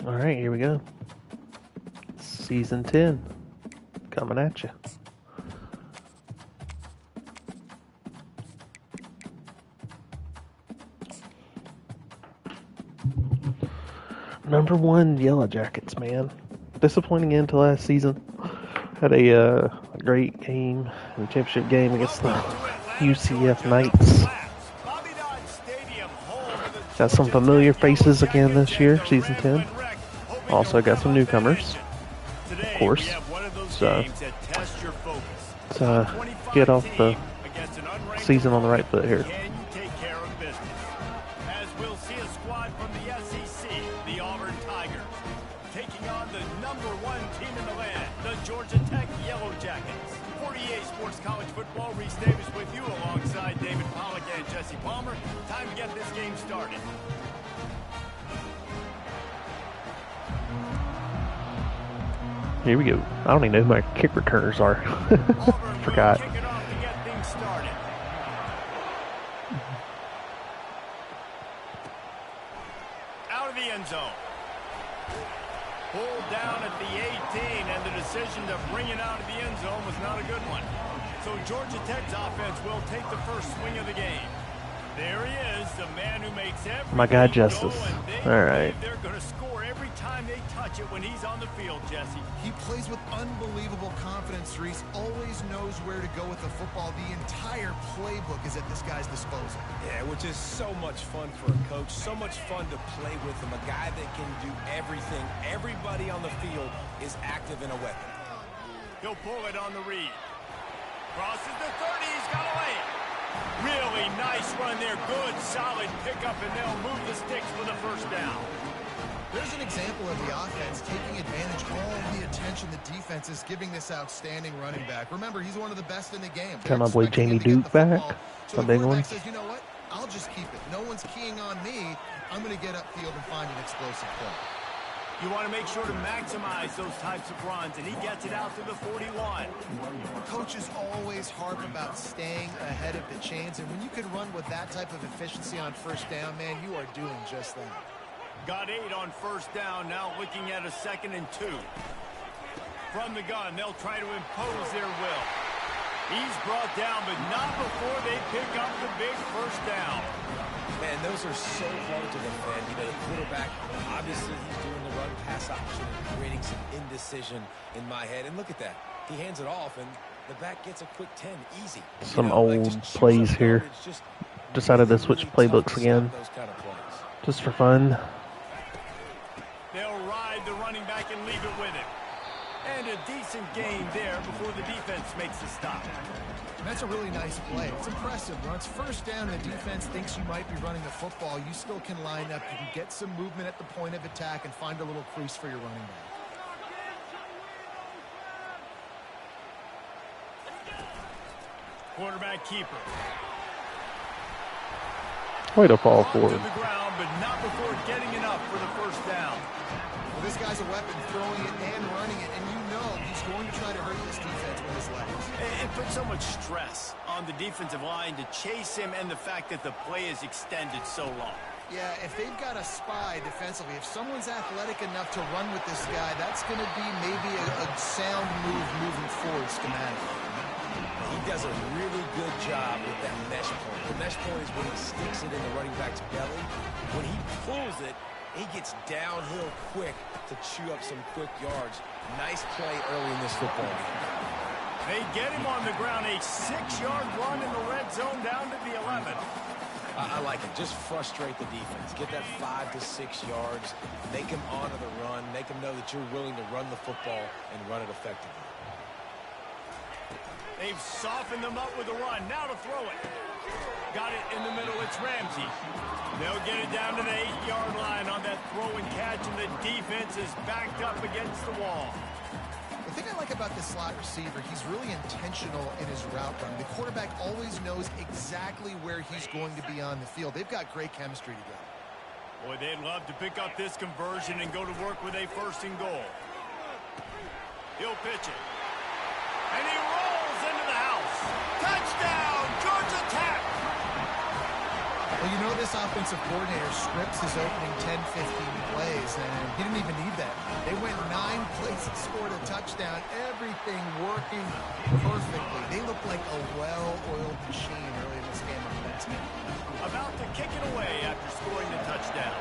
All right, here we go. Season 10 coming at you. #1 Yellow Jackets, man. Disappointing end to last season. Had a great game, a championship game against the UCF Knights. Got some familiar faces again this year, season 10. Also got some newcomers, of course. So let's get off the season on the right foot here. As we'll see a squad from the SEC, the Auburn Tigers, taking on the #1 team in the land, the Georgia Tech Yellow Jackets. 48 Sports College Football, Reese Davis with you alongside David Pollack and Jesse Palmer. Time to get this game started. Here we go. I don't even know who my kick returners are. Forgot. Kick it off to get things started. Out of the end zone. Pulled down at the 18, and the decision to bring it out of the end zone was not a good one. So Georgia Tech's offense will take the first swing of the game. There he is, the man who makes everything My guy, Justice. All right. They're going to score every time they touch it when he's on the field, Jesse. He plays with unbelievable confidence, Reese. Always knows where to go with the football. The entire playbook is at this guy's disposal. Yeah, which is so much fun for a coach. So much fun to play with him. A guy that can do everything. Everybody on the field is active in a weapon. He'll pull it on the read. Crosses the 30. He's got a lane. Really nice run there. Good, solid pickup, and they'll move the sticks for the first down. There's an example of the offense taking advantage of all the attention the defense is giving this outstanding running back. Remember, he's one of the best in the game. Can my boy Jamie Duke back? So A big one. says, you know what? I'll just keep it. No one's keying on me. I'm going to get upfield and find an explosive play. You want to make sure to maximize those types of runs, and he gets it out to the 41. Coaches always harp about staying ahead of the chains, and when you can run with that type of efficiency on first down, man, you are doing just that. Got 8 on first down, now looking at a 2nd and 2. From the gun, they'll try to impose their will. He's brought down, but not before they pick up the big first down. Man, those are so hard to defend. You know, the quarterback, obviously he's doing the run-pass option and creating some indecision in my head. And look at that. He hands it off, and the back gets a quick 10. Easy. Some old plays here. Decided to switch playbooks again. Just for fun. They'll ride the running back and leave it with him. And a decent gain there before the defense makes the stop. That's a really nice play. It's impressive. When it's first down and the defense thinks you might be running the football, you still can line up. You can get some movement at the point of attack and find a little crease for your running back. Quarterback keeper. Way to fall forward. To the ground, but not before getting enough for the first down. Well, this guy's a weapon, throwing it and running it, and you know he's going to try to hurt this defense with his legs. It puts so much stress on the defensive line to chase him, and the fact that the play is extended so long. Yeah, if they've got a spy defensively, if someone's athletic enough to run with this guy, that's going to be maybe a sound move moving forward schematically. He does a really good job with that mesh point. The mesh point is when he sticks it in the running back's belly. When he pulls it, he gets downhill quick to chew up some quick yards. Nice play early in this football game. They get him on the ground, a 6-yard run in the red zone down to the 11. I like it. Just frustrate the defense. Get that 5 to 6 yards. Make him honor the run. Make him know that you're willing to run the football and run it effectively. They've softened them up with a run. Now to throw it. Got it in the middle. It's Ramsey. They'll get it down to the 8-yard line on that throw and catch, and the defense is backed up against the wall. The thing I like about this slot receiver, he's really intentional in his route run. The quarterback always knows exactly where he's going to be on the field. They've got great chemistry together. Boy, they'd love to pick up this conversion and go to work with a 1st and goal. He'll pitch it. And he rolls into the house. Touchdown, Georgia Tech! Well, you know this offensive coordinator scripts his opening 10, 15 plays. plays, and he didn't even need that. They went 9 plays and scored a touchdown. Everything working perfectly. They look like a well-oiled machine early in this game offensively. About to kick it away after scoring the touchdown.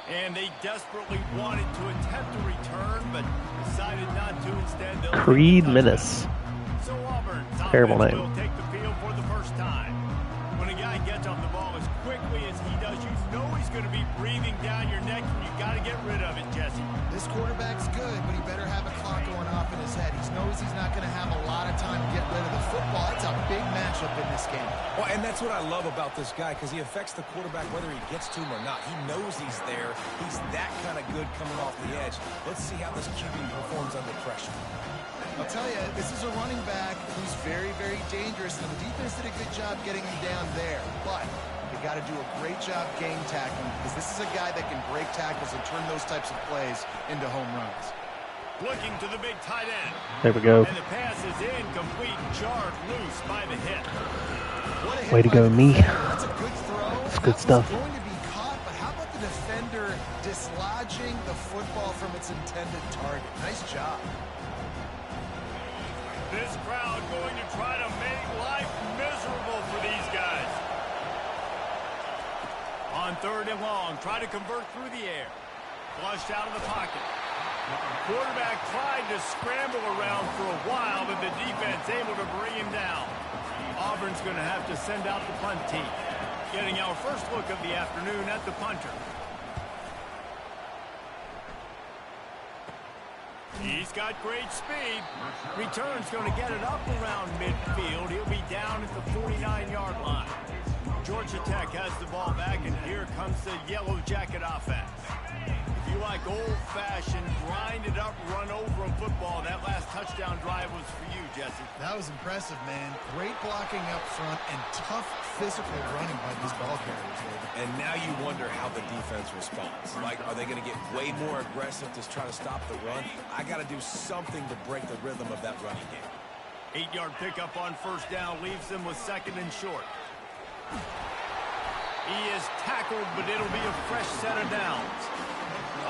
And they desperately wanted to attempt a return, but decided not to. Instead, they'll Creed Menace. So Auburn, Terrible name. will take the field for the first time. When a guy gets off the ball as quickly as he does, you know he's going to be breathing down your neck, and you got to get rid of it, Jesse. This quarterback's good, but he better have a clock going off in his head. He knows he's not going to have a lot of time to get rid of the football. It's a big matchup in this game. Well, and that's what I love about this guy, because he affects the quarterback whether he gets to him or not. He knows he's there. He's that kind of good coming off the edge. Let's see how this QB performs under pressure. I'll tell you, this is a running back who's very, very dangerous, and the defense did a good job getting him down there. But they got to do a great job game tackling, because this is a guy that can break tackles and turn those types of plays into home runs. Looking to the big tight end. There we go. And the pass is incomplete, jarred loose by the hit. Way to go, me. That's a good throw. That's good stuff. Going to be caught, but how about the defender dislodging the football from its intended target? Nice job. This crowd going to try to make life miserable for these guys. On 3rd and long, try to convert through the air. Flushed out of the pocket. Quarterback tried to scramble around for a while, but the defense able to bring him down. Auburn's going to have to send out the punt team. Getting our first look of the afternoon at the punter. He's got great speed. Return's going to get it up around midfield. He'll be down at the 49-yard line. Georgia Tech has the ball back, and here comes the Yellow Jacket offense. If you like old-fashioned, grind-it-up, run-over a football, that last touchdown drive was for you, Jesse. That was impressive, man. Great blocking up front and tough physical running by these ball carriers, David. And now you wonder how the defense responds. Like, are they going to get way more aggressive to try to stop the run? I got to do something to break the rhythm of that running game. 8-yard pickup on 1st down leaves them with 2nd and short. He is tackled, but it'll be a fresh set of downs.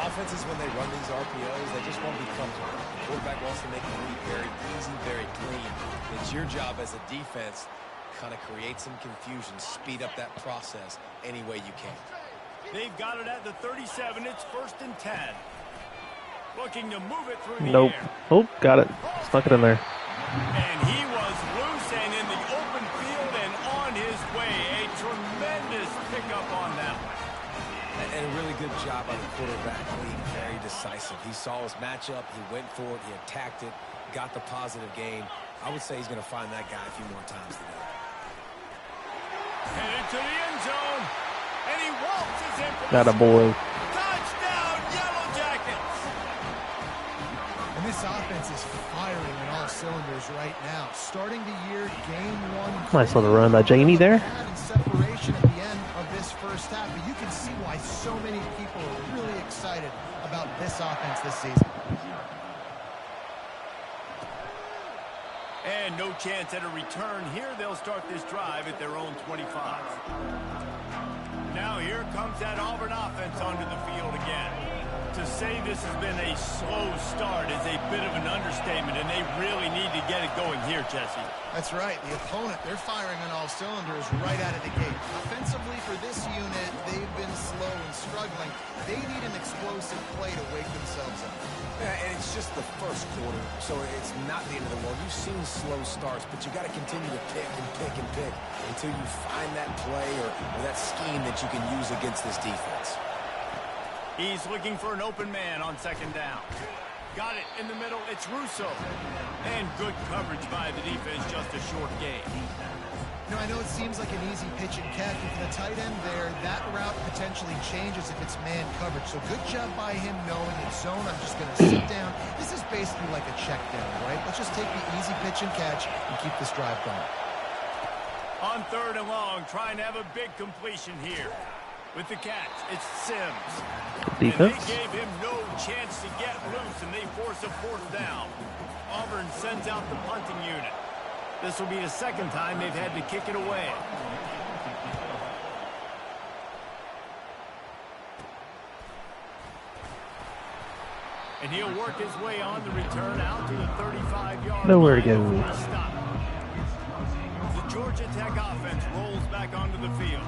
Offenses, when they run these RPOs, they just want to be comfortable. The quarterback wants to make the read very easy, very clean. It's your job as a defense kind of create some confusion, speed up that process any way you can. They've got it at the 37. It's 1st and 10. Looking to move it through the Nope. air. Oh, got it. Stuck it in there. And he was loose and in the open field and on his way. A tremendous pickup on that one. And a really good job by the quarterback, being very decisive. He saw his matchup, he went for it, he attacked it, got the positive gain. I would say he's going to find that guy a few more times today. Headed to the end zone, and he waltzes in for Got a boy. touchdown, Yellow Jackets. And this offense is firing on all cylinders right now. Starting the year, game 1. Nice little run by Jamie there. And separation at the end of this first half, but you can see why so many people are really excited about this offense this season. And no chance at a return here. They'll start this drive at their own 25. Now here comes that Auburn offense onto the field again. To say this has been a slow start is a bit of an understatement, and they really need to get it going here, Jesse. That's right. The opponent, they're firing on all cylinders right out of the gate. Offensively for this unit, they've been slow and struggling. They need an explosive play to wake themselves up. Yeah, and it's just the first quarter, so it's not the end of the world. You've seen slow starts, but you got to continue to pick and pick and pick until you find that play or that scheme that you can use against this defense. He's looking for an open man on 2nd down. Got it in the middle. It's Russo. And good coverage by the defense, just a short gain. You know, I know it seems like an easy pitch and catch, but for the tight end there, that route potentially changes if it's man coverage. So good job by him knowing it's zone. I'm just going to sit down. This is basically like a check down, right? Let's just take the easy pitch and catch and keep this drive going. On 3rd and long, trying to have a big completion here. With the catch, it's Sims. Defense. And they gave him no chance to get loose, and they force a 4th down. Auburn sends out the punting unit. This will be the 2nd time they've had to kick it away. And he'll work his way on the return out to the 35-yard Nowhere to go. line for a stop. The Georgia Tech offense rolls back onto the field.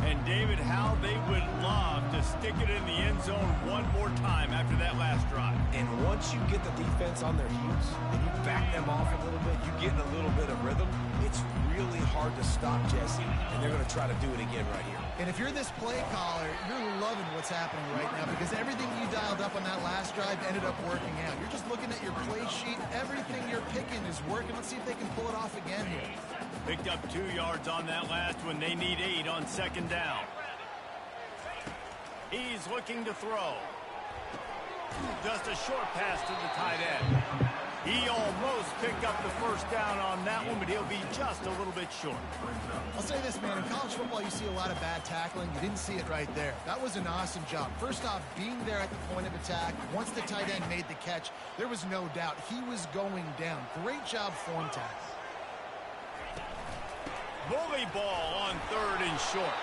And David, how they would love to stick it in the end zone one more time after that last drive. And once you get the defense on their heels and you back them off a little bit, you get in a little bit of rhythm, it's really hard to stop, Jesse, and they're going to try to do it again right here. And if you're this play caller, you're loving what's happening right now because everything you dialed up on that last drive ended up working out. You're just looking at your play sheet. Everything you're picking is working. Let's see if they can pull it off again here. Picked up 2 yards on that last one. They need 8 on second down. He's looking to throw. Just a short pass to the tight end. He almost picked up the first down on that one, but he'll be just a little bit short. I'll say this, man. In college football, you see a lot of bad tackling. You didn't see it right there. That was an awesome job. First off, being there at the point of attack. Once the tight end made the catch, there was no doubt he was going down. Great job form tackle. Bully ball on 3rd and short.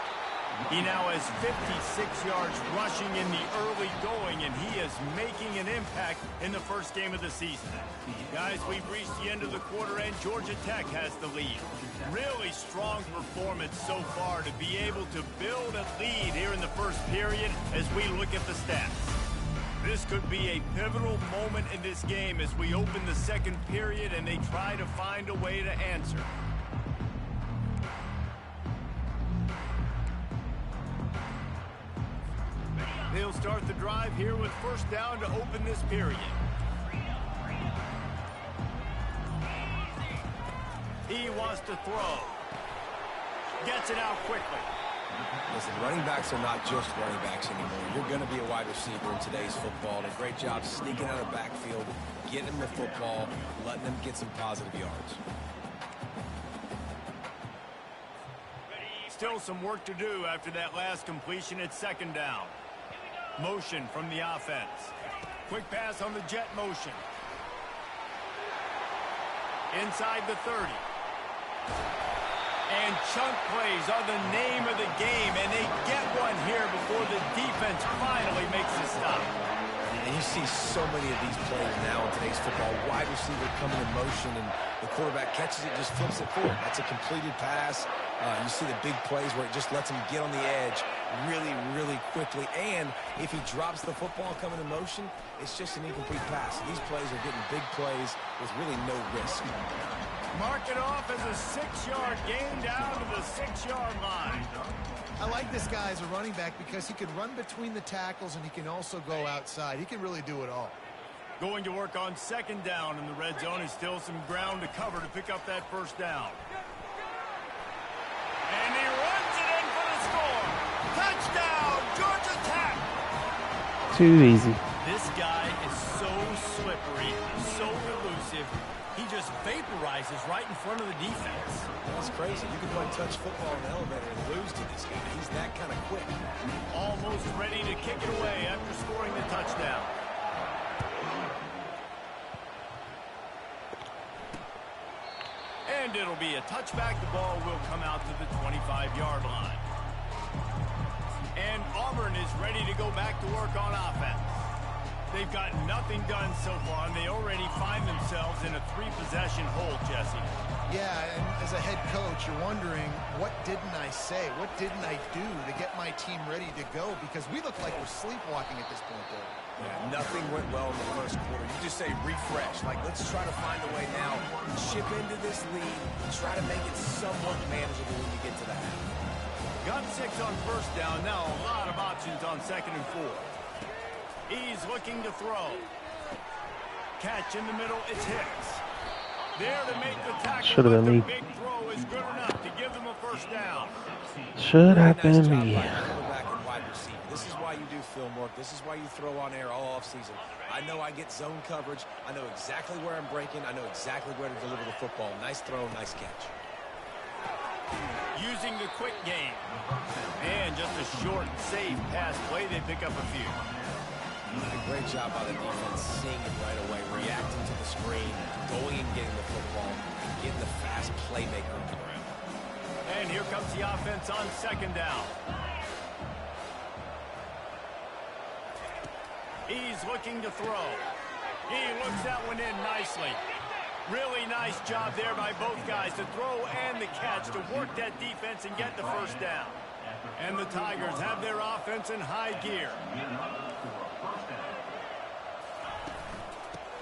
He now has 56 yards rushing in the early going, and he is making an impact in the first game of the season. Guys, we've reached the end of the quarter, and Georgia Tech has the lead. Really strong performance so far to be able to build a lead here in the first period as we look at the stats. This could be a pivotal moment in this game as we open the second period and they try to find a way to answer. They'll start the drive here with first down to open this period. He wants to throw. Gets it out quickly. Listen, running backs are not just running backs anymore. You're going to be a wide receiver in today's football. And a great job sneaking out of the backfield, getting them the football, letting them get some positive yards. Still some work to do after that last completion at second down. Motion from the offense. Quick pass on the jet motion. Inside the 30. And chunk plays are the name of the game, and they get one here before the defense finally makes a stop. And you see so many of these plays now in today's football. Wide receiver coming in motion, and the quarterback catches it, just flips it forward. That's a completed pass. You see the big plays where it just lets him get on the edge really, really quickly. And if he drops the football coming in motion, it's just an incomplete pass. So these plays are getting big plays with really no risk. Mark it off as a 6-yard gain down to the 6-yard line. I like this guy as a running back because he can run between the tackles and he can also go outside. He can really do it all. Going to work on second down in the red zone is still some ground to cover to pick up that first down. And he runs it in for the score. Touchdown, Georgia Tech. Too easy. This guy is so slippery, so elusive. He just vaporizes right in front of the defense. That's crazy. You can play touch football in the elevator and lose to this guy. He's that kind of quick. Almost ready to kick it away after scoring the touchdown. And it'll be a touchback. The ball will come out to the 25-yard line. And Auburn is ready to go back to work on offense. They've got nothing done so far, and they already find themselves in a 3-possession hole, Jesse. Yeah, and as a head coach, you're wondering, what didn't I say? What didn't I do to get my team ready to go? Because we look like we're sleepwalking at this point there. Yeah, nothing went well in the first quarter. You just say refresh. Like, let's try to find a way now. Chip into this lead. Try to make it somewhat manageable when you get to the half. Got 6 on first down. Now a lot of options on second and 4. He's looking to throw. Catch in the middle. It's Hicks. There to make the tackle. Should have been me. Big throw is good enough to give them a first down. Should have been me. This is why you do film work. This is why you throw on air all offseason. I know I get zone coverage. I know exactly where I'm breaking. I know exactly where to deliver the football. Nice throw, nice catch. Using the quick game. And just a short, safe pass play. They pick up a few. A great job by the defense, seeing it right away, reacting to the screen, going and getting the football, and getting the fast playmaker on the ground. And here comes the offense on second down. He's looking to throw. He looks that one in nicely. Really nice job there by both guys to throw and the catch to work that defense and get the first down. And the Tigers have their offense in high gear.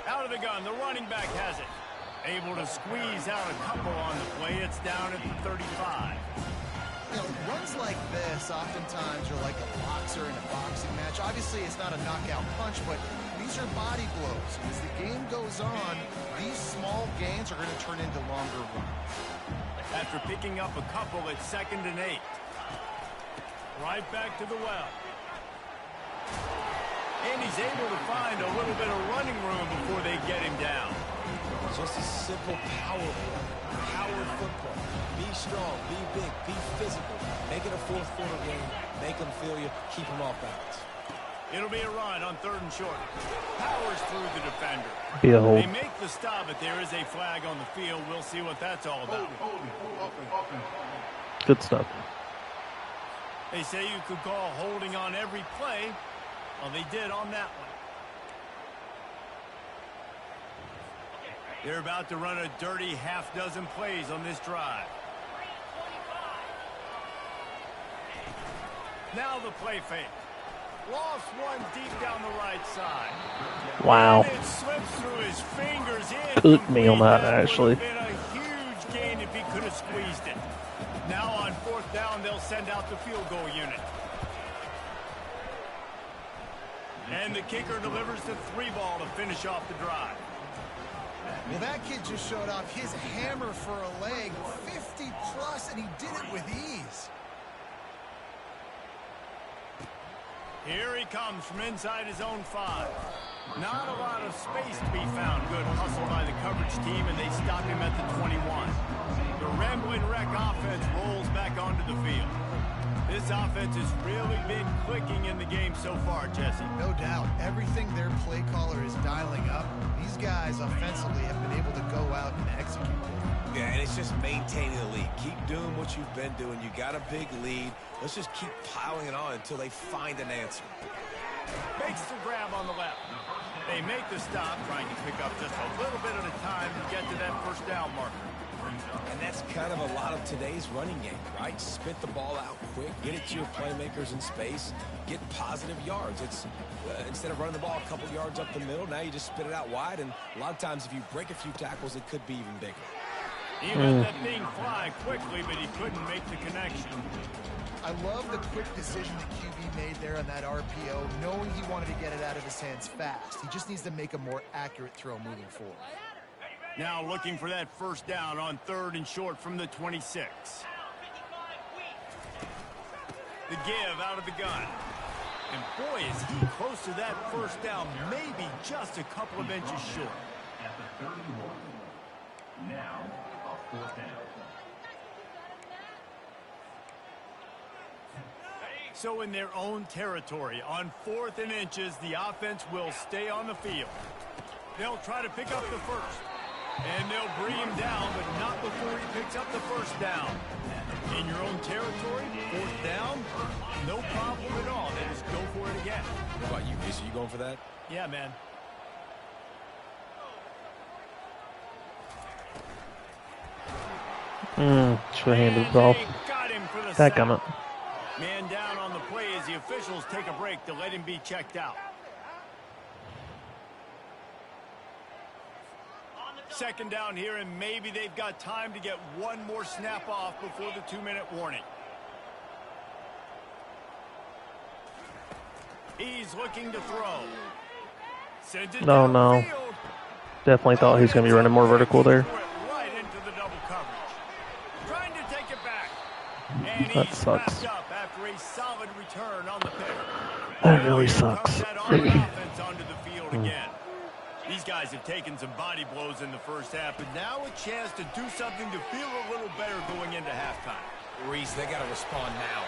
Out of the gun, the running back has it. Able to squeeze out a couple on the play. It's down at the 35. You know, runs like this oftentimes are like a boxer in a boxing match. Obviously, it's not a knockout punch, but these are body blows. As the game goes on, these small gains are going to turn into longer runs. After picking up a couple, it's 2nd and 8. Right back to the well. And he's able to find a little bit of running room before they get him down. Just a simple power football. Be strong, be big, be physical. Make it a fourth-quarter game. Make them feel you. Keep them off balance. It'll be a run on 3rd and short. Powers through the defender. Be a hold. They make the stop, but there is a flag on the field. We'll see what that's all about. Good stuff. They say you could call holding on every play. Well, they did on that one. They're about to run a dirty half-dozen plays on this drive. Now the play fake. Lost one deep down the right side. Wow. And it slips through his fingers. Cooked me on that, actually. Would have been a huge gain if he could have squeezed it. Now on 4th down, they'll send out the field goal unit. And the kicker delivers the 3 ball to finish off the drive. Well, that kid just showed off his hammer for a leg, 50-plus, and he did it with ease. Here he comes from inside his own 5. Not a lot of space to be found. Good hustle by the coverage team, and they stop him at the 21. The Rambling Wreck offense rolls back onto the field. This offense has really been clicking in the game so far, Jesse. No doubt. Everything their play caller is dialing up, these guys offensively have been able to go out and execute. Yeah, and it's just maintaining the lead. Keep doing what you've been doing. You got a big lead. Let's just keep piling it on until they find an answer. Makes the grab on the left. They make the stop, trying to pick up just a little bit at a time to get to that first down marker. And that's kind of a lot of today's running game, right? Spit the ball out quick, get it to your playmakers in space, get positive yards. It's instead of running the ball a couple yards up the middle, now you just spit it out wide, and a lot of times if you break a few tackles, it could be even bigger. He let that thing fly quickly, but he couldn't make the connection. I love the quick decision the QB made there on that RPO, knowing he wanted to get it out of his hands fast. He just needs to make a more accurate throw moving forward. Now looking for that first down on 3rd and short from the 26. The give out of the gun. And boy, is he close to that first down, maybe just a couple of inches short. At the 31. Now, a 4th down. So in their own territory, on 4th and inches, the offense will stay on the field. They'll try to pick up the first. And they'll bring him down, but not before he picks up the first down. In your own territory, 4th down, no problem at all. They just go for it again. What about you, Reese? Are you going for that? Yeah, man. Should have handed it off. Got him for the That sack. gun it. Man down on the play as the officials take a break to let him be checked out. 2nd down here, and maybe they've got time to get one more snap off before the 2-minute warning. He's looking to throw. Sends it No. downfield. Definitely thought he was going to be running more vertical there. Right into the double coverage. Trying to take it back. And That he's sucks. wrapped up after a solid return on the pick. That really Here comes sucks. that Auburn offense onto the field again. These guys have taken some body blows in the first half, but now a chance to do something to feel a little better going into halftime. Reese, they got to respond now.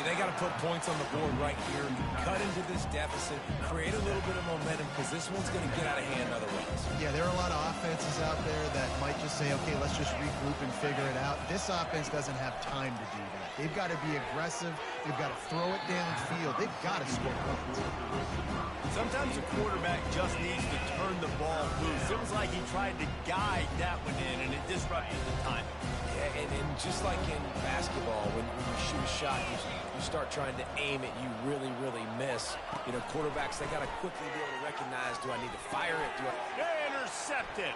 They got to put points on the board right here, cut into this deficit, create a little bit of momentum, because this one's going to get out of hand otherwise. Yeah, there are a lot of offenses out there that might just say, okay, let's just regroup and figure it out. This offense doesn't have time to do that. They've got to be aggressive. They've got to throw it downfield. They've got to score points. Sometimes a quarterback just needs to turn the ball loose. It was like he tried to guide that one in, and it disrupted the timing. Yeah, and just like in basketball, when you shoot a shot, you start trying to aim it, you really, really miss. You know, quarterbacks, they got to quickly be able to recognize, do I need to fire it? Intercepted.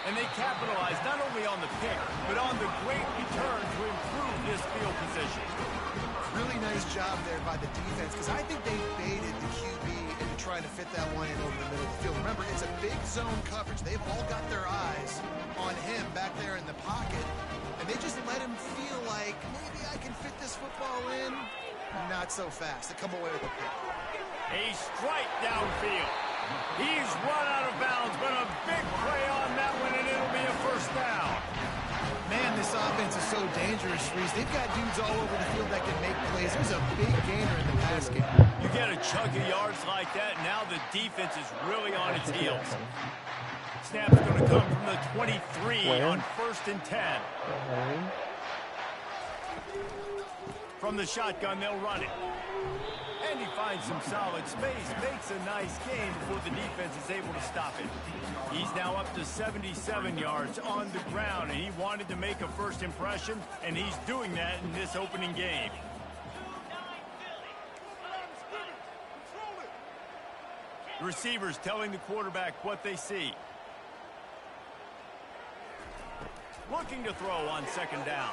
And they capitalize not only on the pick, but on the great return to improve this field position. Really nice job there by the defense, because I think they baited the QB into trying to fit that one in over the middle of the field. Remember, it's a big zone coverage. They've all got their eyes on him back there in the pocket, and they just let him feel like, maybe I can fit this football in. Not so fast. They come away with a pick. A strike downfield. He's run out of bounds, but a big play on that one, and it'll be a first down. Man, this offense is so dangerous, Reese. They've got dudes all over the field that can make plays. There's a big gainer in the pass game. You get a chunk of yards like that, now the defense is really on its heels. Snap's going to come from the 23 on 1st and 10. From the shotgun, they'll run it. And he finds some solid space, makes a nice gain before the defense is able to stop it. He's now up to 77 yards on the ground, and he wanted to make a first impression, and he's doing that in this opening game. The receivers telling the quarterback what they see. Looking to throw on 2nd down.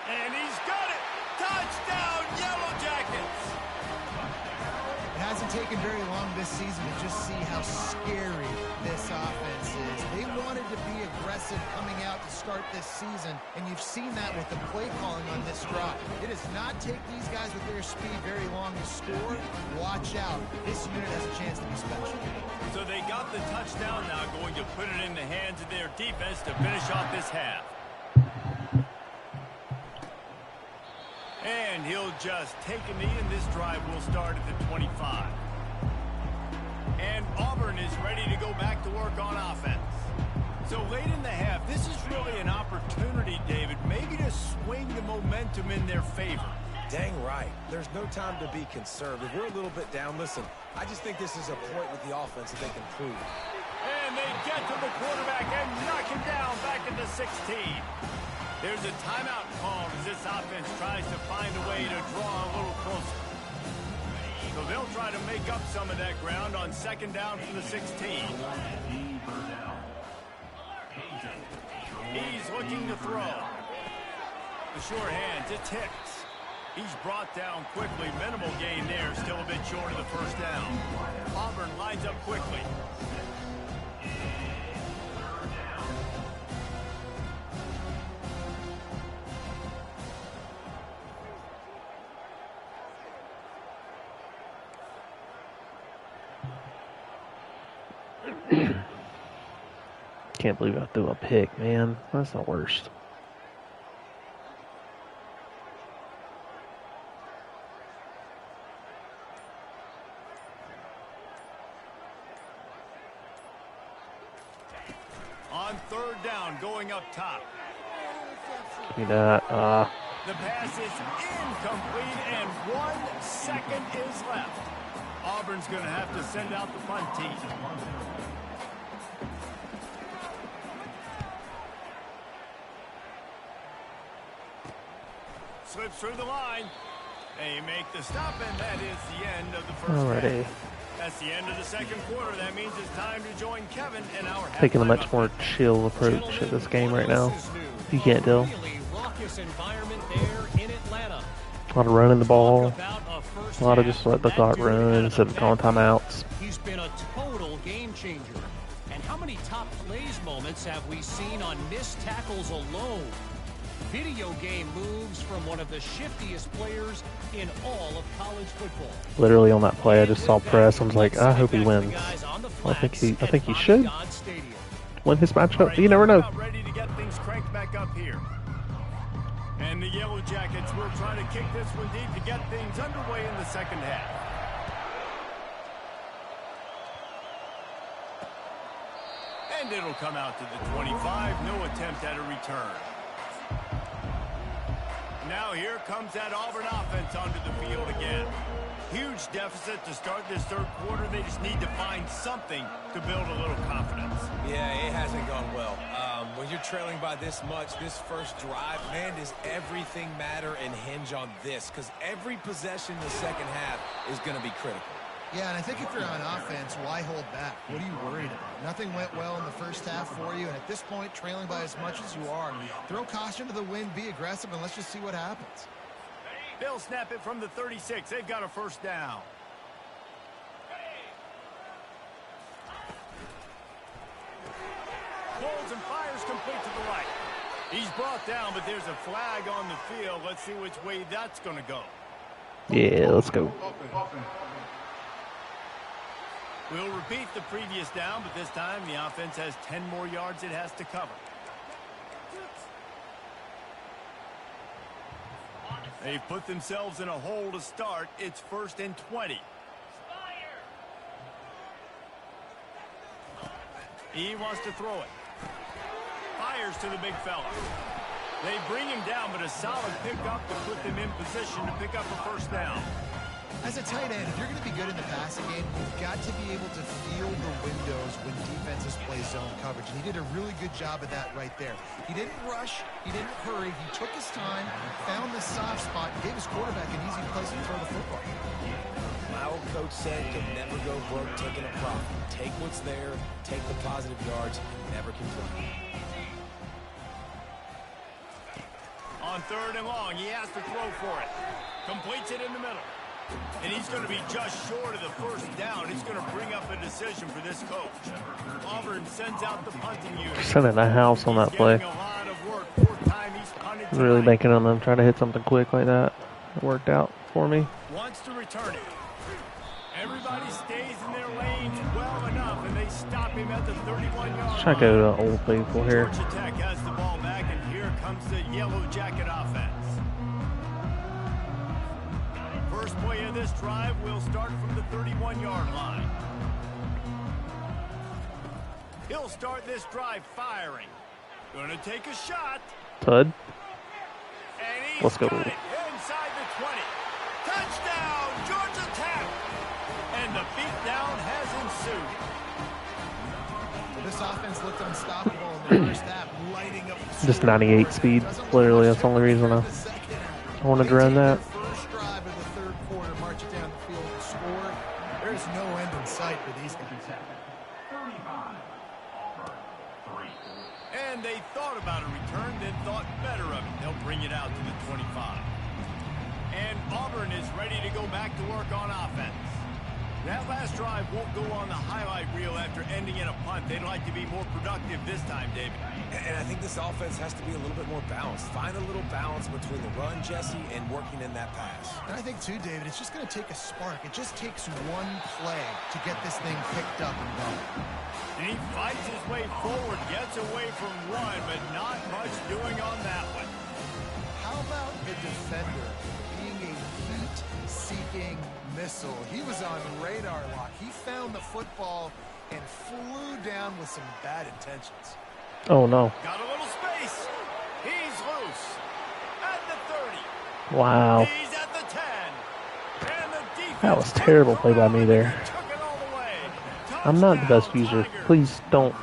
And he's got it! Touchdown, Yellow Jackets! It hasn't taken very long this season to just see how scary this offense is. They wanted to be aggressive coming out to start this season, and you've seen that with the play calling on this drive. It does not take these guys with their speed very long to score. Watch out. This unit has a chance to be special. So they got the touchdown, now going to put it in the hands of their defense to finish off this half. And he'll just take a knee, and this drive will start at the 25. And Auburn is ready to go back to work on offense. So late in the half, this is really an opportunity, David, maybe to swing the momentum in their favor. Dang right. There's no time to be conservative. We're a little bit down. Listen, I just think this is a point with the offense that they can prove. And they get to the quarterback and knock him down back at the 16. There's a timeout called as this offense tries to find a way to draw a little closer. So they'll try to make up some of that ground on 2nd down from the 16. He's looking to throw. The short hands, it's Hicks. He's brought down quickly. Minimal gain there, still a bit short of the first down. Auburn lines up quickly. Can't believe I threw a pick, man. That's the worst. On 3rd down, going up top. Give me that. The pass is incomplete, and 1 second is left. Auburn's going to have to send out the punt team. Slips through the line. They make the stop, and that is the end of the first half. That's the end of the 2nd quarter. That means it's time to join Kevin and our taking a much more chill approach at this game right now. You can't tell. A lot of running the ball. A lot of just let the clock run instead of calling timeouts. He's been a total game changer. And how many top plays moments have we seen on missed tackles alone? Video game moves from one of the shiftiest players in all of college football. Literally on that play, I just saw press. I was like, I hope he wins. I think he should win his matchup. You never know. Ready to get things cranked back up here. And the Yellow Jackets will try to kick this one deep to get things underway in the 2nd half. And it'll come out to the 25. No attempt at a return. Now here comes that Auburn offense onto the field again. Huge deficit to start this third quarter. They just need to find something to build a little confidence. Yeah, it hasn't gone well. When you're trailing by this much, this first drive, man, does everything matter and hinge on this? Because every possession in the second half is going to be critical. Yeah, and I think if you're on offense, why hold back? What are you worried about? Nothing went well in the first half for you, and at this point, trailing by as much as you are, throw caution to the wind, be aggressive, and let's just see what happens. They'll snap it from the 36. They've got a first down. Pulls and fires complete to the right. He's brought down, but there's a flag on the field. Let's see which way that's going to go. Yeah, let's go. We'll repeat the previous down, but this time the offense has 10 more yards it has to cover. They've put themselves in a hole to start. It's 1st and 20. He wants to throw it. Fires to the big fella. They bring him down, but a solid pickup to put them in position to pick up a first down. As a tight end, if you're going to be good in the passing game, you've got to be able to feel the windows when defenses play zone coverage. And he did a really good job of that right there. He didn't rush. He didn't hurry. He took his time, found the soft spot, and gave his quarterback an easy place to throw the football. My old coach said you'll never go broke taking a profit. Take what's there, take the positive yards, never complain. On 3rd and long, he has to throw for it. Completes it in the middle. And he's going to be just short of the first down. It's going to bring up a decision for this coach. Auburn sends out the punting unit. Sending a house on that play. Really banking on them trying to hit something quick like that. It worked out for me. Wants to return it. Everybody stays in their lanes well enough, and they stop him at the 31-yard line. Try to go to Old Faithful here. Georgia Tech has the ball back, and here comes the Yellow Jacket offense. First play of this drive will start from the 31-yard line. He'll start this drive firing. Going to take a shot. Tud. And Let's go. Got it inside the 20. Touchdown, Georgia Tech. And the beatdown has ensued. This offense looked unstoppable in the first half, lighting up. Just 98 speed. Literally, that's the only reason I wanted to run that. First drive of the third quarter, march it down the field and score. There's no end in sight for these guys. And they thought about a return, then thought better of it. They'll bring it out to the 25. And Auburn is ready to go back to work on offense. That last drive won't go on the highlight reel after ending in a punt. They'd like to be more productive this time, David. And I think this offense has to be a little bit more balanced. Find a little balance between the run, Jesse, and working in that pass. And I think, too, David, it's just going to take a spark. It just takes one play to get this thing picked up and going. And he fights his way forward, gets away from one, but not much doing on that one. How about the defender being a heat-seeking missile? He was on radar lock. He found the football and flew down with some bad intentions. Oh, no. Got a little space. He's loose. At the 30. Wow. He's at the 10. And the defense That was terrible play by me there. took it all the way. I'm not the best Touchdown, user. Tigers. Please don't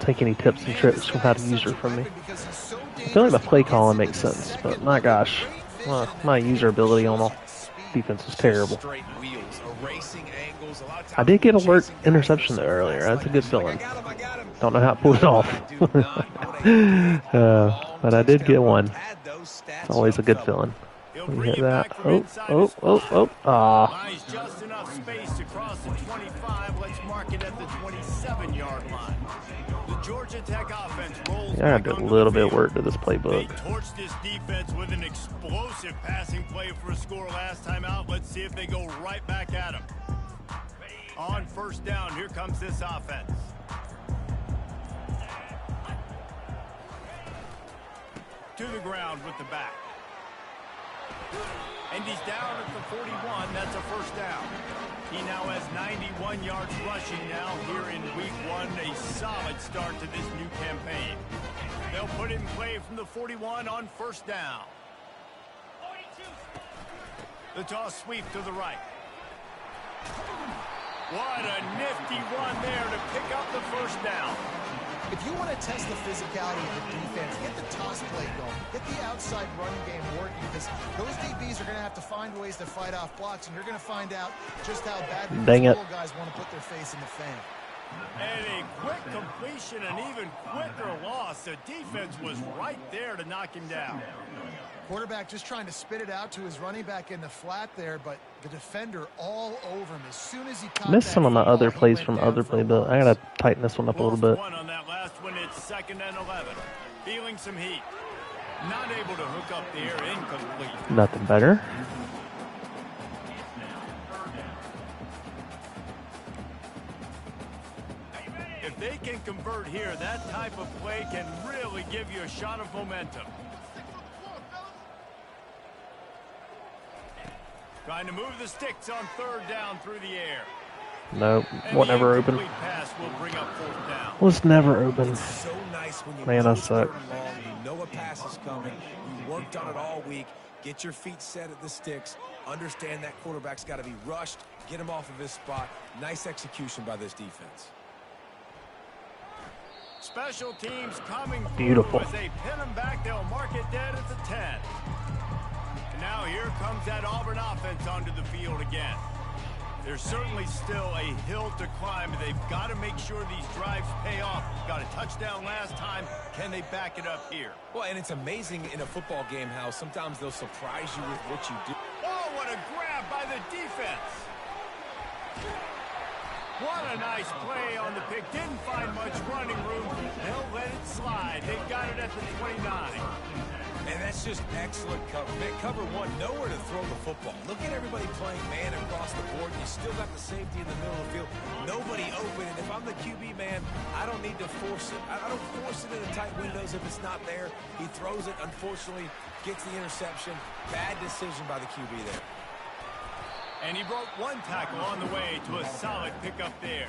take any tips and tricks from how to use her from me. I feel like my play calling makes sense, but my gosh, my user ability on all defense is terrible. Straight wheels, erasing angles. A lot of times I did get alert interception there earlier. That's a good feeling. Don't know how to pull it off. But I did get one. It's always a good feeling. He'll We bring hit it that. back from inside his Buys just enough space to cross the 25. Let's mark it at the 27-yard line. The Georgia Tech offense rolls Yeah, I back did a onto little the bit of field. work to this They playbook. torched this defense with an explosive passing play for a score last time out. Let's see if they go right back at him. On first down, here comes this offense. To the ground with the back. And he's down at the 41. That's a first down. He now has 91 yards rushing now here in week one. A solid start to this new campaign. They'll put it in play from the 41 on first down. The toss sweep to the right. What a nifty run there to pick up the first down. If you want to test the physicality of the defense, get the toss play going. Get the outside run game working, because those DBs are going to have to find ways to fight off blocks, and you're going to find out just how bad the little guys want to put their face in the fan. And a quick completion, an even quicker loss. The defense was right there to knock him down. Quarterback just trying to spit it out to his running back in the flat there, but the defender all over him as soon as he caught missed some of my other plays from other play, but I gotta tighten this one up a little bit. On that last one, it's 2nd and 11. Feeling some heat. Not able to hook up there, incomplete. Nothing better. If they can convert here, that type of play can really give you a shot of momentum. Trying to move the sticks on 3rd down through the air. Nope, never open. Pass will bring up 4th down. Was never open. So nice when you Man, I suck. You know a pass is coming. You worked on it all week. Get your feet set at the sticks. Understand that quarterback's got to be rushed. Get him off of his spot. Nice execution by this defense. Special teams coming beautiful. As they pin him back, they'll mark it dead at the 10. And now here comes that Auburn offense onto the field again. There's certainly still a hill to climb. They've got to make sure these drives pay off. Got a touchdown last time. Can they back it up here? Well, and it's amazing in a football game how sometimes they'll surprise you with what you do. Oh, what a grab by the defense. What a nice play on the pick. Didn't find much running room. They'll let it slide. They've got it at the 29. And that's just excellent cover. Man, cover one, nowhere to throw the football. Look at everybody playing man across the board. You still got the safety in the middle of the field. Nobody open. And if I'm the QB, man, I don't need to force it. I don't force it into tight windows if it's not there. He throws it, unfortunately, gets the interception. Bad decision by the QB there. And he broke one tackle on the way to a solid pickup there.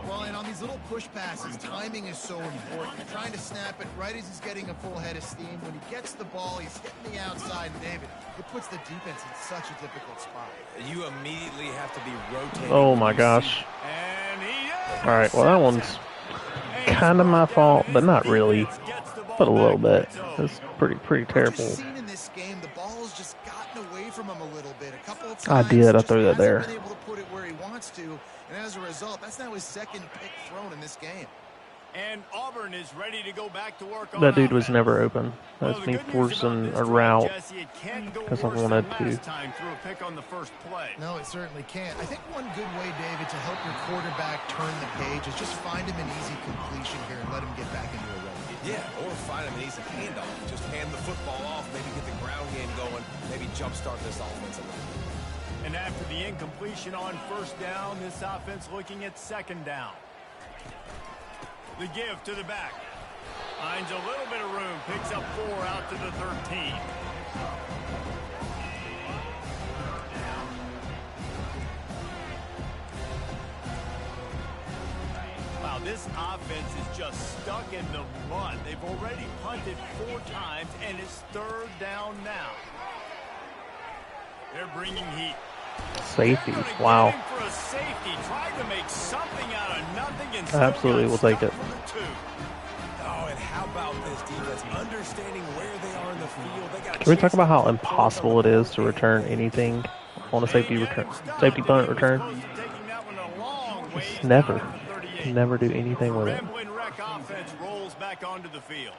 Well, and on these little push passes, timing is so important. You're trying to snap it right as he's getting a full head of steam. When he gets the ball, he's hitting the outside, and David, it puts the defense in such a difficult spot. You immediately have to be rotating. Oh, my gosh. And he all right, well, that one's kind of my fault, but not really. But a little bit. It's pretty terrible. In this game, the ball's just gotten away from him a little bit. A couple of times, I did. I threw that there. Been able to put it where he wants to, and as a result, that's now his 2nd pick thrown in this game. And Auburn is ready to go back to work on That dude was never open. That's me forcing a route because I wanted to. No, it certainly can't. I think one good way, David, to help your quarterback turn the page is just find him an easy completion here and let him get back into a run. Yeah, or find him an easy handoff. Just hand the football off, maybe get the ground game going, maybe jumpstart this offense a little bit. And after the incompletion on 1st down, this offense looking at 2nd down. The give to the back. Finds a little bit of room. Picks up 4 out to the 13. Wow, this offense is just stuck in the mud. They've already punted 4 times, and it's 3rd down now. They're bringing heat. Safety. Wow. For a safety, tried to make something out of nothing and absolutely will take it. Oh, and how about this defense understanding where they are in the field? They got Can we talk about how impossible it is to return anything on a safety punt return? Just never do anything with it. Offense rolls back onto the field.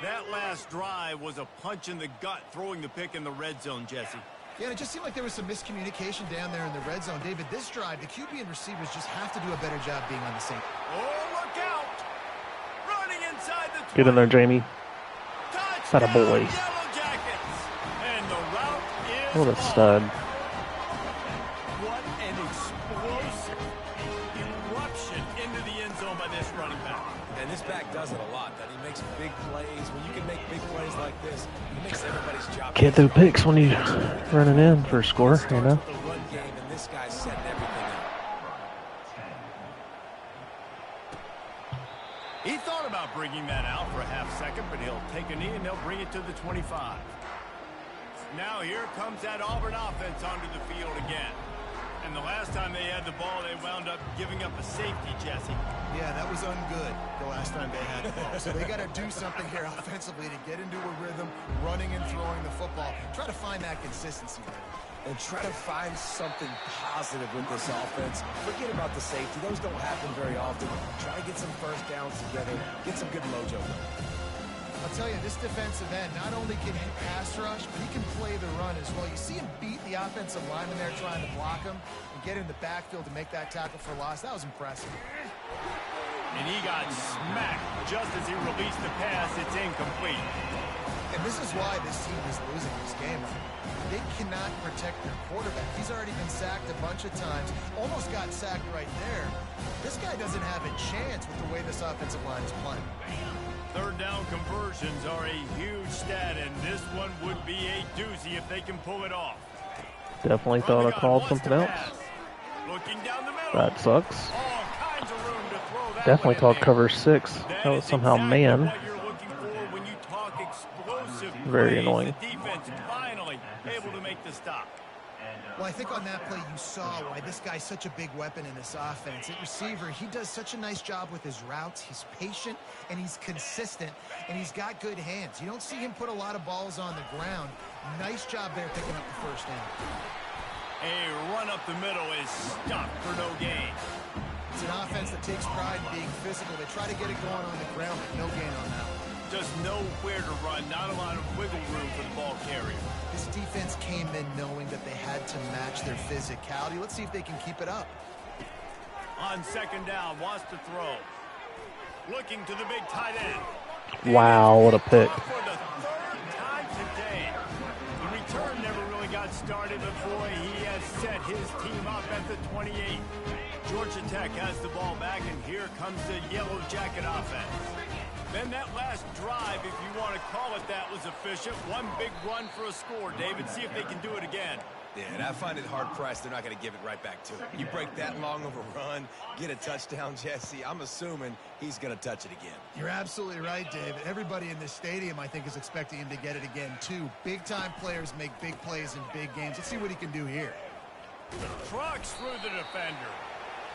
That last drive was a punch in the gut, throwing the pick in the red zone, Jesse. Yeah, and it just seemed like there was some miscommunication down there in the red zone. David, this drive, the QB and receivers just have to do a better job being on the same. Oh, look out! Running inside the 20. Get in there, Jamie. That a boy. Yellow Jackets. And the route is what a stud. What an explosive eruption into the end zone by this running back. And this back does it a lot. That he makes big plays. When you can make big plays like this, it makes everybody's job. Can't throw picks when you running in for a score, you know. The run game, and this guy's setting everything up. He thought about bringing that out for a half second, but he'll take a knee and they'll bring it to the 25. Now here comes that Auburn offense onto the field again. And the last time they had the ball, they wound up giving up a safety, Jesse. Yeah, that was ungood the last time they had the ball. So they got to do something here offensively to get into a rhythm, running and throwing the football. Try to find that consistency there. And try to find something positive with this offense. Forget about the safety. Those don't happen very often. Try to get some first downs together. Get some good mojo going. I'll tell you, this defensive end, not only can he pass rush, but he can play the run as well. You see him beat the offensive lineman there trying to block him and get in the backfield to make that tackle for loss. That was impressive. And he got smacked just as he released the pass. It's incomplete. And this is why this team is losing this game. They cannot protect their quarterback. He's already been sacked a bunch of times. Almost got sacked right there. This guy doesn't have a chance with the way this offensive line is playing. Third down conversions are a huge stat, and this one would be a doozy if they can pull it off. Definitely thought I called something else. Looking down the middle. That sucks. All kinds of room to throw that Definitely one thought in there. cover 6. That was somehow exactly man. what you're looking for when you talk explosive Very plays. annoying. The defense finally able to make the stop. Well, I think on that play you saw why this guy's such a big weapon in this offense. At receiver, he does such a nice job with his routes. He's patient, and he's consistent, and he's got good hands. You don't see him put a lot of balls on the ground. Nice job there picking up the first down. A run up the middle is stopped for no gain. It's an offense that takes pride in being physical. They try to get it going on the ground, but no gain on that one. Just nowhere to run, not a lot of wiggle room for the ball carrier. This defense came in knowing that they had to match their physicality. Let's see if they can keep it up. On second down, wants to throw. Looking to the big tight end. Wow, what a pick. For the third time today. The return never really got started before he has set his team up at the 28. Georgia Tech has the ball back, and here comes the Yellow Jacket offense. Then that last drive, if you want to call it that, was efficient. One big run for a score, David. See if they can do it again. Yeah, and I find it hard-pressed they're not going to give it right back to him. You break that long of a run, get a touchdown, Jesse, I'm assuming he's going to touch it again. You're absolutely right, David. Everybody in this stadium, I think, is expecting him to get it again, too. Big-time players make big plays in big games. Let's see what he can do here. Trucks through the defender.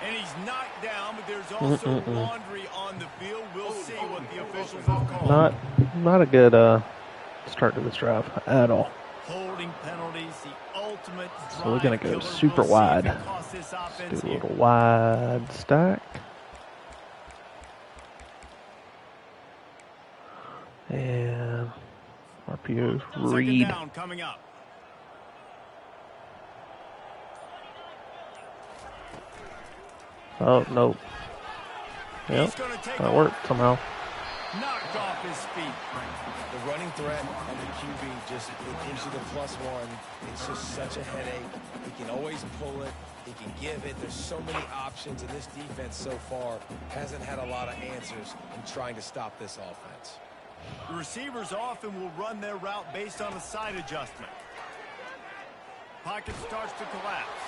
And he's knocked down, but there's also laundry on the field. We'll see what the officials have called. Not a good start to this drive at all. Holding penalties, the ultimate drive. So we're going to go killer. super We'll see wide. if it costs this offense Do a here. little wide stack. And RPO read. Second down coming up. Oh, no. Yep, He's gonna take that off. worked somehow. Knocked off his feet. The running threat and the QB just it gives you the +1. It's just such a headache. He can always pull it. He can give it. There's so many options, and this defense so far hasn't had a lot of answers in trying to stop this offense. The receivers often will run their route based on a side adjustment. Pocket starts to collapse.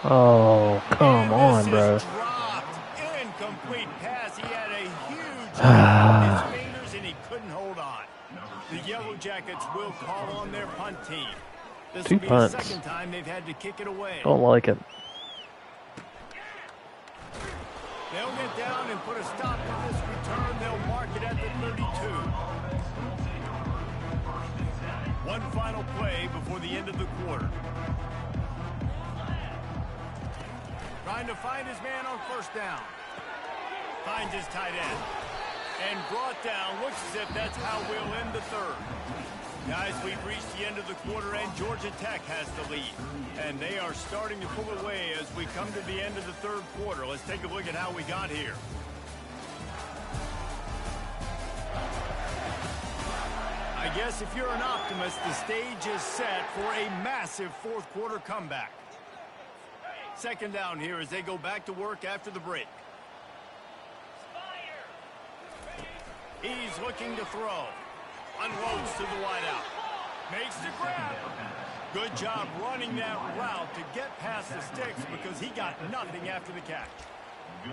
Oh, come on, This bro. is dropped. Incomplete pass. He had a huge on his fingers, and he couldn't hold on. The Yellow Jackets will call on their punt team. This Two will be punts. the second time they've had to kick it away. Don't like it. They'll get down and put a stop to this return. They'll mark it at the 32. One final play before the end of the quarter. Trying to find his man on first down. Finds his tight end. And brought down. Looks as if that's how we'll end the third. Guys, we've reached the end of the quarter, and Georgia Tech has the lead. And they are starting to pull away as we come to the end of the third quarter. Let's take a look at how we got here. I guess if you're an optimist, the stage is set for a massive fourth quarter comeback. Second down here as they go back to work after the break. He's looking to throw. Unloads to the wideout. Makes the grab. Good job running that route to get past the sticks because he got nothing after the catch.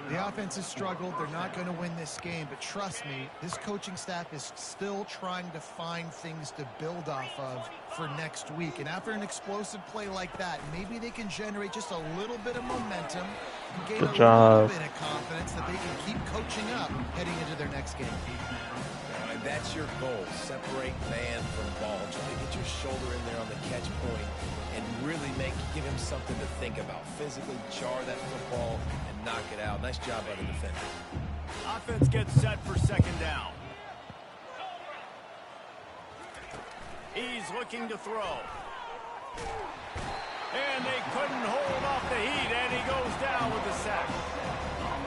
The offense has struggled. They're not going to win this game, but trust me, this coaching staff is still trying to find things to build off of for next week. And after an explosive play like that, maybe they can generate just a little bit of momentum and gain a little bit of confidence that they can keep coaching up heading into their next game. And that's your goal. Separate man from ball. Try to get your shoulder in there on the catch point and really give him something to think about. Physically jar that football and knock it out. Nice job by the defender. Offense gets set for second down. He's looking to throw. And they couldn't hold off the heat, and he goes down with a sack.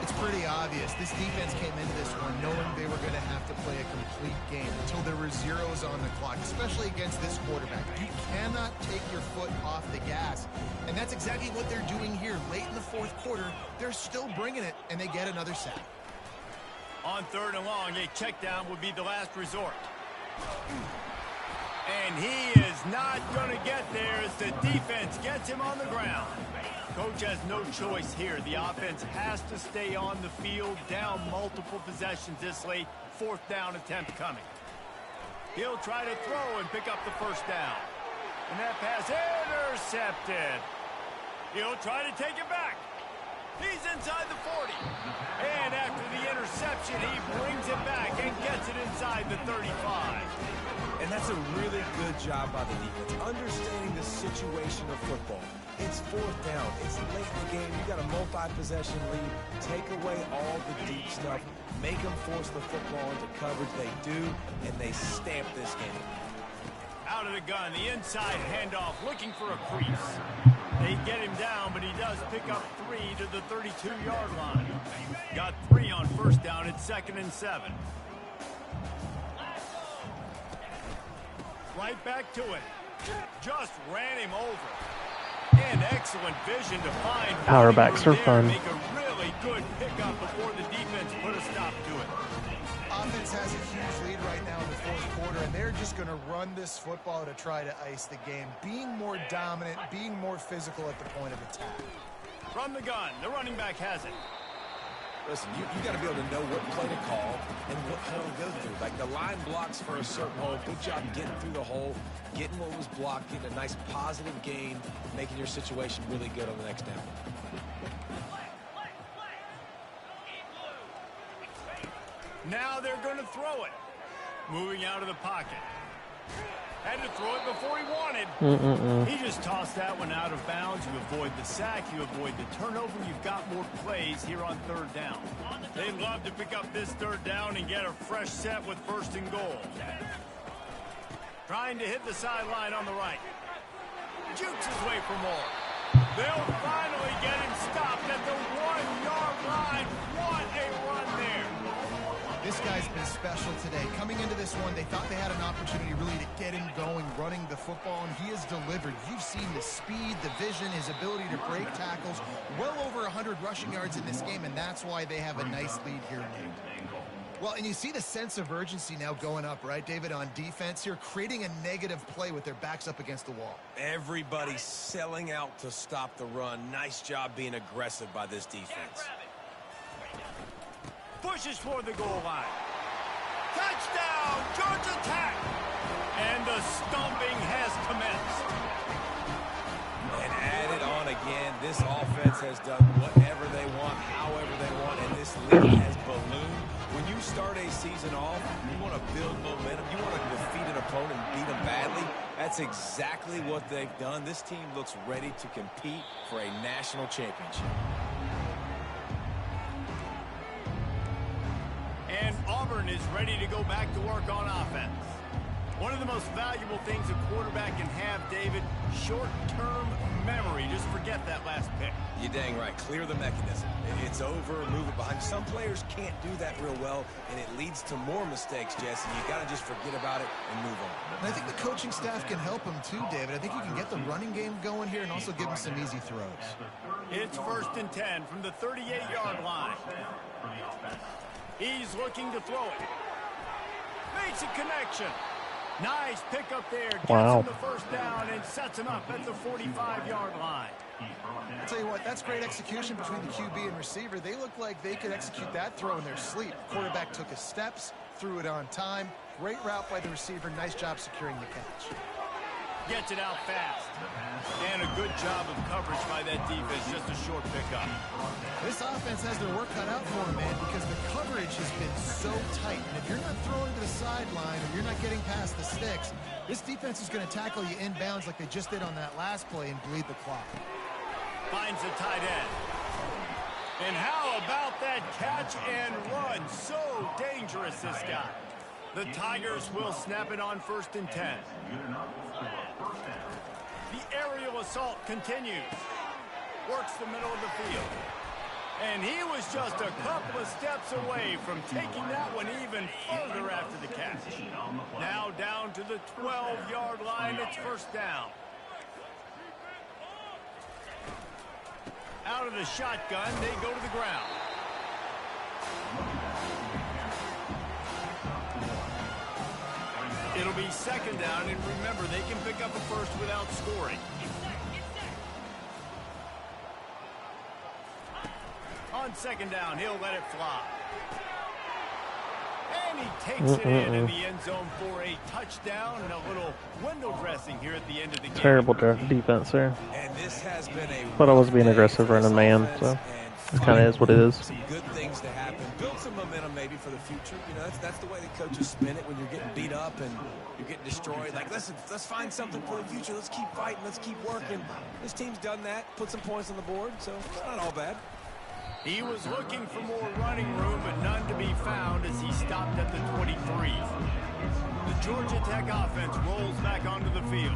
It's pretty obvious. This defense came into this one knowing they were going to have to play a complete game until there were zeros on the clock, especially against this quarterback. You cannot take your foot off the gas, and that's exactly what they're doing here. Late in the fourth quarter, they're still bringing it, and they get another sack. On third and long, a check down would be the last resort. And he is not going to get there as the defense gets him on the ground. Coach has no choice here. The offense has to stay on the field, down multiple possessions this late. Fourth down attempt coming. He'll try to throw and pick up the first down. And that pass intercepted. He'll try to take it back. He's inside the 40. And after the interception, he brings it back and gets it inside the 35. And that's a really good job by the defense, understanding the situation of football. It's fourth down. It's late in the game. You got a multi-possession lead. Take away all the deep stuff. Make them force the football into coverage. They do, and they stamp this game. Out of the gun, the inside handoff, looking for a crease. They get him down, but he does pick up 3 to the 32-yard line. Got 3 on first down. It's 2nd and 7. Right back to it. Just ran him over. And excellent vision to find power backs are fun. Make a really good pickup before the defense put a stop to it. Offense has a huge lead right now in the fourth quarter, and they're just going to run this football to try to ice the game. Being more dominant, being more physical at the point of attack. From the gun, the running back has it. Listen, you got to be able to know what play to call and what hole to go through. Like the line blocks for a certain hole. Good job getting through the hole, getting what was blocked, getting a nice positive gain, making your situation really good on the next down. Now they're going to throw it. Moving out of the pocket. Had to throw it before he wanted. He just tossed that one out of bounds. You avoid the sack. You avoid the turnover. You've got more plays here on third down. They'd love to pick up this third down and get a fresh set with first and goal. Trying to hit the sideline on the right. Jukes his way for more. They'll finally get him stopped at the 1-yard line. What a run there. This guy's been special today. Coming into this one, they thought they had an opportunity really to get him going, running the football, and he has delivered. You've seen the speed, the vision, his ability to break tackles. Well over 100 rushing yards in this game, and that's why they have a nice lead here late. Well, and you see the sense of urgency now going up, right, David, on defense here, creating a negative play with their backs up against the wall. Everybody's selling out to stop the run. Nice job being aggressive by this defense. Pushes for the goal line. Touchdown, Georgia Tech! And the stomping has commenced. And add it on again. This offense has done whatever they want, however they want, and this league has ballooned. When you start a season off, you want to build momentum. You want to defeat an opponent and beat them badly. That's exactly what they've done. This team looks ready to compete for a national championship. And Auburn is ready to go back to work on offense. One of the most valuable things a quarterback can have, David, short-term memory. Just forget that last pick. You're dang right. Clear the mechanism. It's over, move it behind. Some players can't do that real well, and it leads to more mistakes, Jesse. You got to just forget about it and move on. And I think the coaching staff can help him too, David. I think you can get the running game going here and also give him some easy throws. It's 1st and 10 from the 38-yard line. He's looking to throw it. Makes a connection. Nice pickup there. Gets him the first down and sets him up at the 45-yard line. I'll tell you what, that's great execution between the QB and receiver. They look like they could execute that throw in their sleep. Quarterback took his steps, threw it on time. Great route by the receiver. Nice job securing the catch. Gets it out fast. And a good job of coverage by that defense. Just a short pickup. This offense has their work cut out for them, man, because the coverage has been so tight. And if you're not throwing to the sideline or you're not getting past the sticks, this defense is going to tackle you inbounds like they just did on that last play and bleed the clock. Finds the tight end. And how about that catch and run? So dangerous, this guy. The Tigers will snap it on 1st and 10. The aerial assault continues. Works the middle of the field. And he was just a couple of steps away from taking that one even further after the catch. Now down to the 12-yard line. It's 1st down. Out of the shotgun, they go to the ground. It'll be 2nd down, and remember, they can pick up a first without scoring. On 2nd down, he'll let it fly. And he takes it in the end zone for a touchdown and a little window dressing here at the end of the game. Terrible defense there. And this has been a But I was being aggressive running man, so it kind of is what it is. Some good things to happen. Build some momentum maybe for the future. You know, that's the way the coaches spin it when you're getting beat up and you're getting destroyed. Like, listen, let's find something for the future. Let's keep fighting. Let's keep working. This team's done that. Put some points on the board, so it's not all bad. He was looking for more running room, but none to be found as he stopped at the 23. The Georgia Tech offense rolls back onto the field.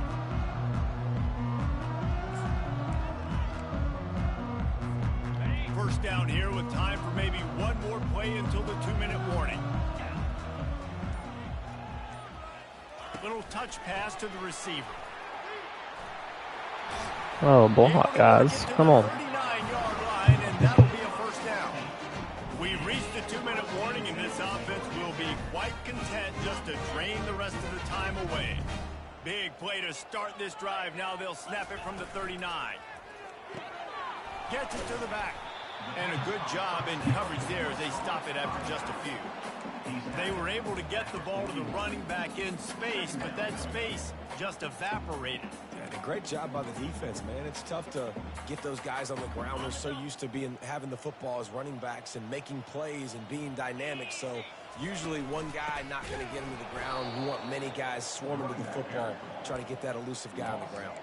First down here with time for maybe one more play until the 2-minute warning. Little touch pass to the receiver. Oh, block, guys. Come on. 39-yard line, and that'll be a 1st down. We've reached the 2-minute warning, and this offense will be quite content just to drain the rest of the time away. Big play to start this drive. Now they'll snap it from the 39. Gets it to the back. And a good job in coverage there as they stop it after just a few. They were able to get the ball to the running back in space, but that space just evaporated. And a great job by the defense, man. It's tough to get those guys on the ground. They're so used to having the football as running backs and making plays and being dynamic. So usually one guy not going to get him to the ground. We want many guys swarming to the football, trying to get that elusive guy on the ground.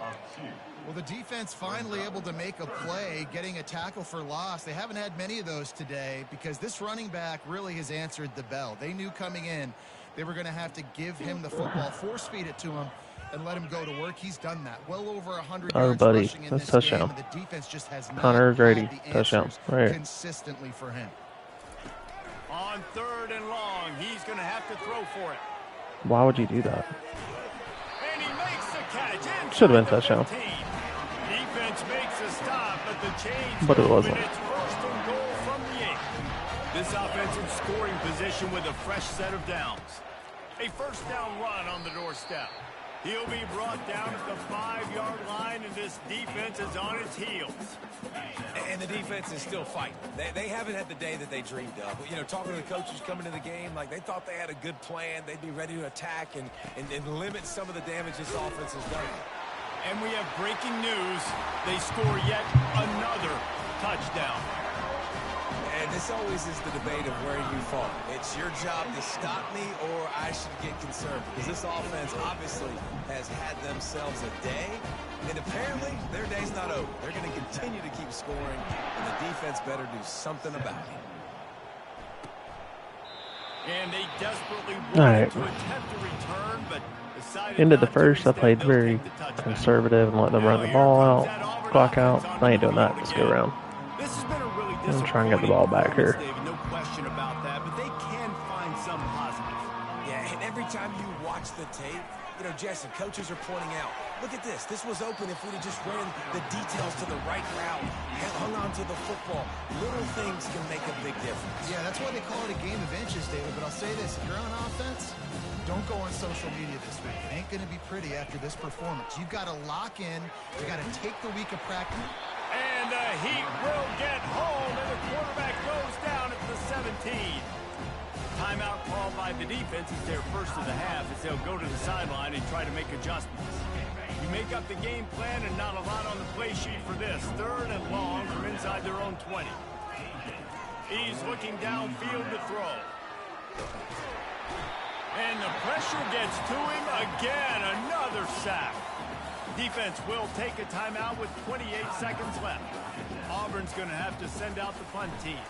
Well, the defense finally able to make a play, getting a tackle for loss. They haven't had many of those today because this running back really has answered the bell. They knew coming in they were going to have to give him the football, force feed it to him, and let him go to work. He's done that. Well over 100 yards rushing in this game. And the defense just has not Connor Grady, had the touchdown. Right. Consistently for him. On 3rd and long, he's going to have to throw for it. Why would you do that? And he makes the catch. Should have been touchdown. Defense makes a stop, but the change. But it wasn't. It's 1st and goal from the 8. This offense in scoring position with a fresh set of downs. A 1st down run on the doorstep. He'll be brought down at the 5-yard line, and this defense is on its heels. And the defense is still fighting. They haven't had the day that they dreamed of. You know, talking to the coaches coming to the game, like they thought they had a good plan. They'd be ready to attack and limit some of the damage this offense has done. And we have breaking news. They score yet another touchdown. And this always is the debate of where you fall. It's your job to stop me or I should get concerned. Because this offense obviously has had themselves a day. And apparently their day's not over. They're going to continue to keep scoring. And the defense better do something about it. And they desperately wanted to attempt a return, but decided Into the not to first, I played instead very they'll take the touchback. conservative and let them run the ball out, clock out. I ain't doing that. Let's go around. This has been a really I'm trying to get the ball back here. David, no question about that, but they can find some positives. Yeah, and every time you watch the tape, You know, Jesse, coaches are pointing out, look at this. This was open if we'd have just ran the details to the right route, hung on to the football. Little things can make a big difference. Yeah, that's why they call it a game of inches, David. But I'll say this, if you're on offense, don't go on social media this week. It ain't going to be pretty after this performance. You've got to lock in. You got to take the week of practice. And the Heat will get home, and the quarterback goes down at the 17. Timeout called by the defense. It's their first of the half as they'll go to the sideline and try to make adjustments. You make up the game plan and not a lot on the play sheet for this. 3rd and long from inside their own 20. He's looking downfield to throw. And the pressure gets to him again. Another sack. Defense will take a timeout with 28 seconds left. Auburn's going to have to send out the punt team.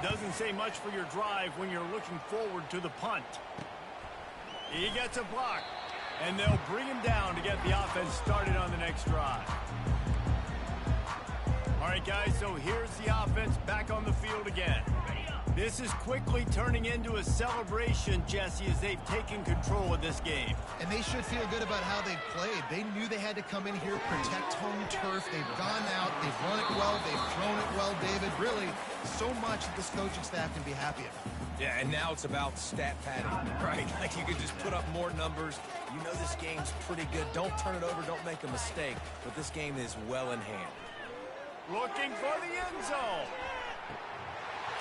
Doesn't say much for your drive when you're looking forward to the punt. He gets a block, and they'll bring him down to get the offense started on the next drive. All right, guys, so here's the offense back on the field again. This is quickly turning into a celebration, Jesse, as they've taken control of this game. And they should feel good about how they've played. They knew they had to come in here, protect home turf. They've gone out, they've run it well, they've thrown it well, David. Really, so much that this coaching staff can be happy about. Yeah, and now it's about stat padding, right? Like you can just put up more numbers. You know this game's pretty good. Don't turn it over, don't make a mistake. But this game is well in hand. Looking for the end zone.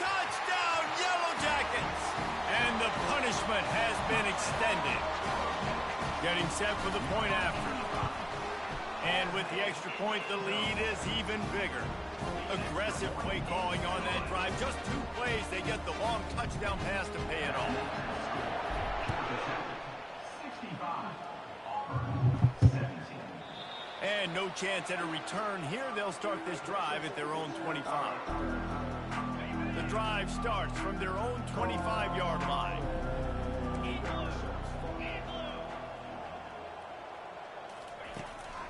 Touchdown, Yellow Jackets! And the punishment has been extended. Getting set for the point after. And with the extra point, the lead is even bigger. Aggressive play calling on that drive. Just 2 plays, they get the long touchdown pass to pay it off. 65, 17. And no chance at a return here. They'll start this drive at their own 25. The drive starts from their own 25-yard line.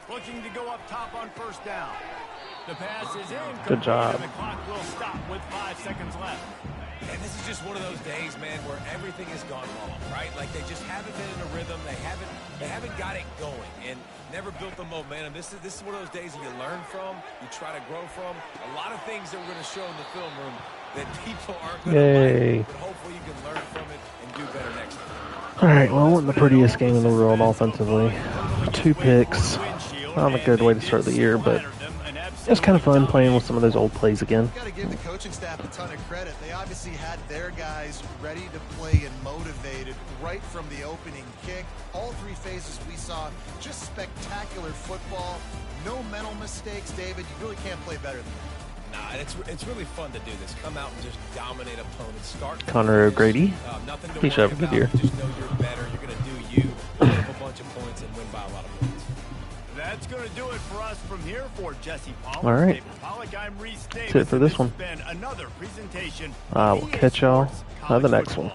Looking to go up top on first down. The pass is in. Good job. And the clock will stop with 5 seconds left. And this is just one of those days, man, where everything has gone wrong, right? Like they just haven't been in a rhythm. They haven't got it going and never built the momentum. This is one of those days that you learn from, you try to grow from. A lot of things that we're going to show in the film room that people aren't going to like, but hopefully you can learn from it and do better next time. All right, well, it wasn't the prettiest game in the world offensively. 2 picks. Not a good way to start the year, but it was kind of fun playing with some of those old plays again. Got to give the coaching staff a ton of credit. They obviously had their guys ready to play and motivated right from the opening kick. All 3 phases we saw, just spectacular football. No mental mistakes, David. You really can't play better than that. Nah, it's really fun to do this. Come out and just dominate opponents. Start Connor O'Grady. Nothing to He should worry have a good about. year. Just know you're better. You're going to do you. Put up a bunch of points and win by a lot of points. That's going to do it for us from here for Jesse Pollock. All right. I'm Reese Davis. That's it for this one. Another presentation. We'll catch y'all on the next one.